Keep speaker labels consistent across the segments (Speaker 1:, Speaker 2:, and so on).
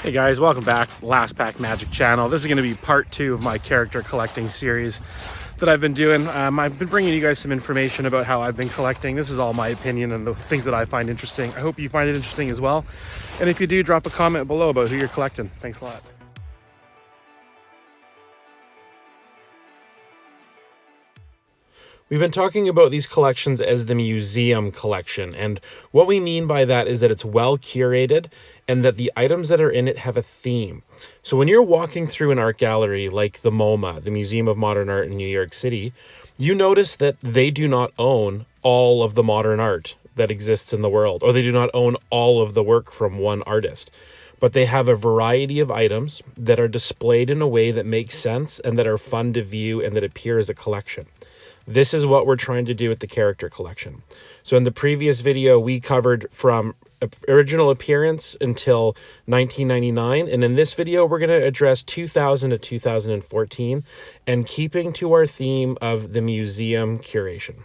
Speaker 1: Hey guys, welcome back. LastPackMagik channel. This is going to be part 2 of my character collecting series that I've been doing. I've been bringing you guys some information about how I've been collecting. This is all my opinion and the things that I find interesting. I hope you find it interesting as well. And if you do, drop a comment below about who you're collecting. Thanks a lot. We've been talking about these collections as the museum collection, and what we mean by that is that it's well curated and that the items that are in it have a theme. So when you're walking through an art gallery like the MoMA, the Museum of Modern Art in New York City, you notice that they do not own all of the modern art that exists in the world, or they do not own all of the work from one artist. But they have a variety of items that are displayed in a way that makes sense and that are fun to view and that appear as a collection. This is what we're trying to do with the character collection. So in the previous video, we covered from original appearance until 1999. And in this video, we're going to address 2000 to 2014 and keeping to our theme of the museum curation.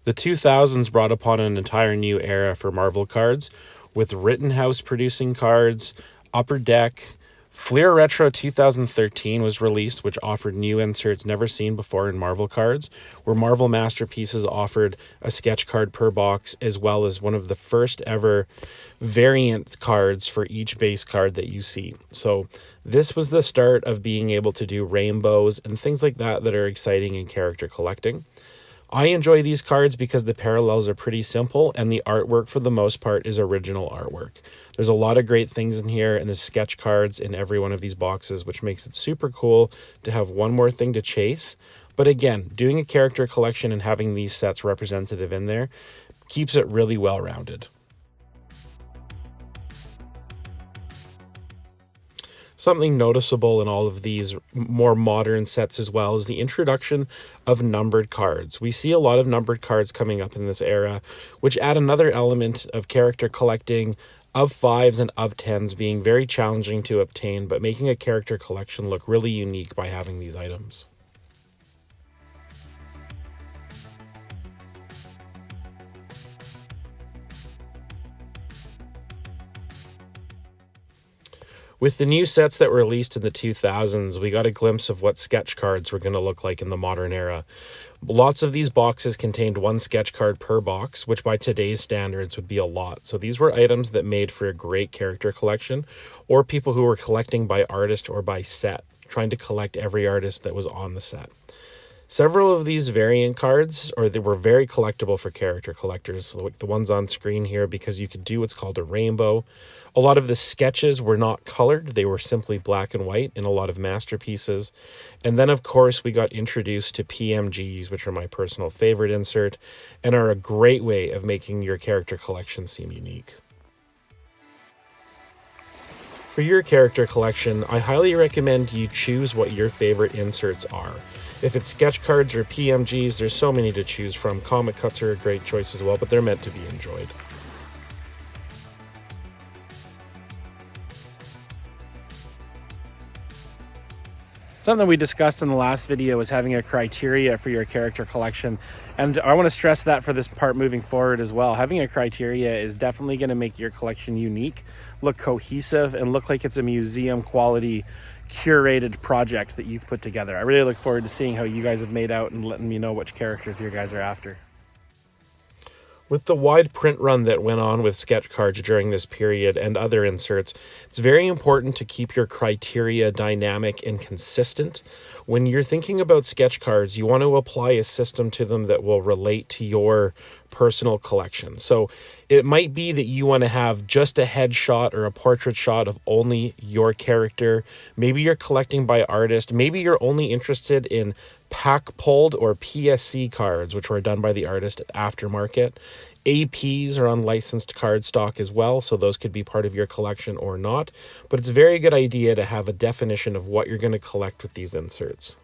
Speaker 1: The 2000s brought upon an entire new era for Marvel cards, with Rittenhouse producing cards. Upper Deck, Fleer Retro 2013 was released, which offered new inserts never seen before in Marvel cards, where Marvel Masterpieces offered a sketch card per box, as well as one of the first ever variant cards for each base card that you see. So this was the start of being able to do rainbows and things like that that are exciting in character collecting. I enjoy these cards because the parallels are pretty simple and the artwork for the most part is original artwork. There's a lot of great things in here, and there's sketch cards in every one of these boxes, which makes it super cool to have one more thing to chase. But again, doing a character collection and having these sets representative in there keeps it really well-rounded. Something noticeable in all of these more modern sets as well is the introduction of numbered cards. We see a lot of numbered cards coming up in this era, which add another element of character collecting, of 5s and of 10s being very challenging to obtain, but making a character collection look really unique by having these items. With the new sets that were released in the 2000s, we got a glimpse of what sketch cards were going to look like in the modern era. Lots of these boxes contained one sketch card per box, which by today's standards would be a lot. So these were items that made for a great character collection, or people who were collecting by artist or by set, trying to collect every artist that was on the set. Several of these variant cards, they were very collectible for character collectors, like the ones on screen here, because you could do what's called a rainbow. A lot of the sketches were not colored. They were simply black and white in a lot of masterpieces. And then, of course, we got introduced to PMGs, which are my personal favorite insert, and are a great way of making your character collection seem unique. For your character collection, I highly recommend you choose what your favorite inserts are. If it's sketch cards or PMGs, there's so many to choose from. Comic cuts are a great choice as well, but they're meant to be enjoyed. Something we discussed in the last video was having a criteria for your character collection. And I want to stress that for this part moving forward as well. Having a criteria is definitely going to make your collection unique, look cohesive, and look like it's a museum quality curated project that you've put together. I really look forward to seeing how you guys have made out and letting me know which characters you guys are after. With the wide print run that went on with sketch cards during this period and other inserts, it's very important to keep your criteria dynamic and consistent. When you're thinking about sketch cards, you want to apply a system to them that will relate to your personal collection. So it might be that you want to have just a headshot or a portrait shot of only your character. Maybe you're collecting by artist. Maybe you're only interested in pack pulled or PSC cards, which were done by the artist at aftermarket. APs are unlicensed card stock as well, so those could be part of your collection or not. But it's a very good idea to have a definition of what you're going to collect with these inserts.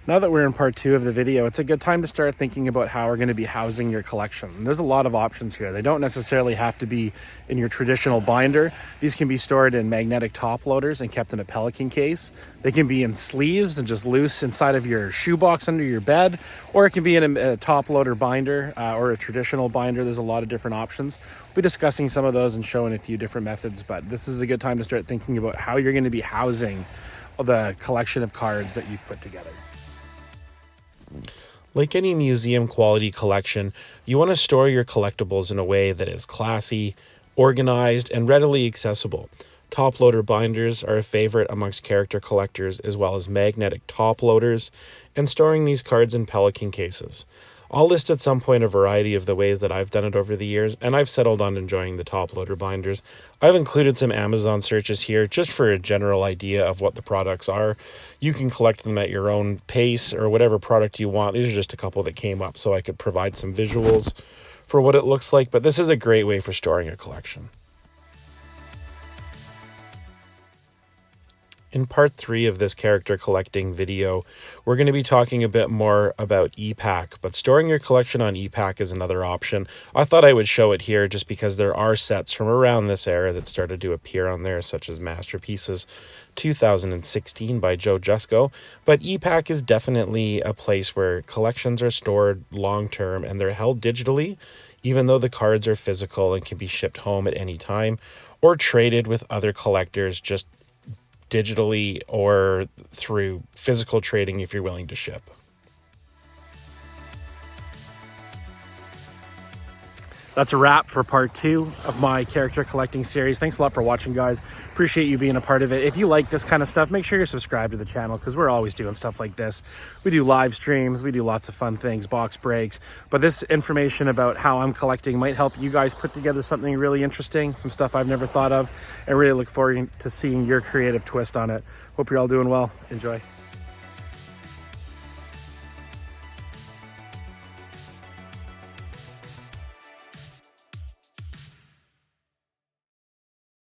Speaker 1: Now that we're in part 2 of the video, it's a good time to start thinking about how we're going to be housing your collection. And there's a lot of options here. They don't necessarily have to be in your traditional binder. These can be stored in magnetic top loaders and kept in a Pelican case. They can be in sleeves and just loose inside of your shoebox under your bed, or it can be in a top loader binder or a traditional binder. There's a lot of different options. We'll be discussing some of those and showing a few different methods, but this is a good time to start thinking about how you're going to be housing the collection of cards that you've put together. Like any museum quality collection, you want to store your collectibles in a way that is classy, organized, and readily accessible. Top loader binders are a favorite amongst character collectors, as well as magnetic top loaders, and storing these cards in Pelican cases. I'll list at some point a variety of the ways that I've done it over the years, and I've settled on enjoying the top loader binders. I've included some Amazon searches here just for a general idea of what the products are. You can collect them at your own pace or whatever product you want. These are just a couple that came up so I could provide some visuals for what it looks like, but this is a great way for storing a collection. In part 3 of this character collecting video, we're going to be talking a bit more about e-Pack, but storing your collection on e-Pack is another option. I thought I would show it here just because there are sets from around this era that started to appear on there, such as Masterpieces 2016 by Joe Jusko, but e-Pack is definitely a place where collections are stored long-term and they're held digitally, even though the cards are physical and can be shipped home at any time or traded with other collectors just digitally or through physical trading if you're willing to ship. That's a wrap for part 2 of my character collecting series. Thanks a lot for watching, guys. Appreciate you being a part of it. If you like this kind of stuff, make sure you're subscribed to the channel because we're always doing stuff like this. We do live streams, we do lots of fun things, box breaks, but this information about how I'm collecting might help you guys put together something really interesting, some stuff I've never thought of, and really look forward to seeing your creative twist on it. Hope you're all doing well. Enjoy.